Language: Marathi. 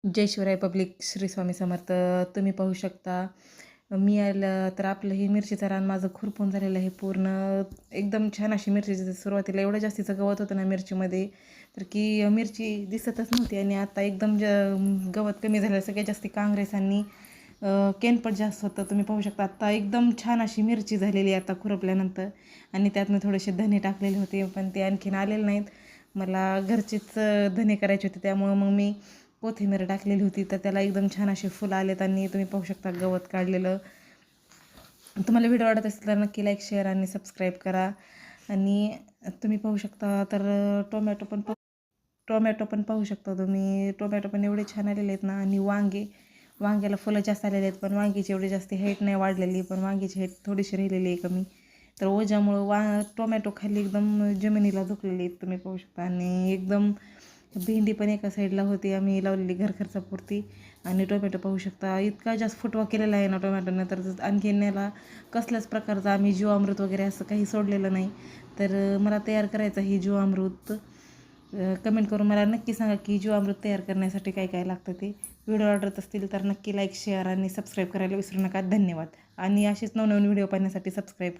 जय शिवराय पब्लिक, श्री स्वामी समर्थ. तुम्ही पाहू शकता मी आलं तर आपलं हे मिरचीचं रान माझं खुरपून झालेलं आहे पूर्ण. एकदम छान अशी मिरचीची सुरुवातीला एवढं जास्तीचं गवत होतं ना मिरचीमध्ये, तर की मिरची दिसतच नव्हती. आणि आता एकदम गवत कमी झालं. सगळ्यात जास्ती काँग्रेसांनी केनपट जास्त होतं. तुम्ही पाहू शकता आत्ता एकदम छान अशी मिरची झालेली आहे आता खुरपल्यानंतर. आणि त्यात मी थोडेसे धने टाकलेले होते, पण ते आणखीन आलेले नाहीत. मला घरचेच धने करायचे होते, त्यामुळं मग मी कोथिंबीर टाकलेली होती, तर त्याला एकदम छान असे फुलं आलेत. आणि तुम्ही पाहू शकता गवत काढलेलं. तुम्हाला व्हिडिओ आवडत असेल तर नक्की लाईक, शेअर आणि सबस्क्राईब करा. आणि तुम्ही पाहू शकता तर टोमॅटो पण पाहू शकता तुम्ही. टोमॅटो पण एवढे छान आलेले आहेत ना. आणि वांग्याला फुलं जास्त आलेले आहेत, पण वांगीची एवढी जास्त हाईट नाही वाढलेली, पण वांगीची हाईट थोडीशी राहिलेली आहे कमी. तर ओझ्यामुळं टोमॅटो खाली एकदम जमिनीला झुकलेली आहेत तुम्ही पाहू शकता. आणि एकदम भेंडी पण एका साईडला होती आम्ही लावलेली घर खर्चापुरती. आणि टोमॅटो पाहू शकता इतका जास्त फुटवा केलेला आहे ना टोमॅटोनं, तर आणखीन याला कसल्याच प्रकारचं आम्ही जीवामृत वगैरे असं काही सोडलेलं नाही. तर मला तयार करायचं आहे जीवामृत. कमेंट करून मला नक्की सांगा की जीवामृत तयार करण्यासाठी काय काय लागतं ते. व्हिडिओ आवडत असतील तर नक्की लाईक, शेअर आणि सबस्क्राईब करायला विसरू नका. धन्यवाद. आणि असेच नवनवीन व्हिडिओ पाहण्यासाठी सबस्क्राईब करा.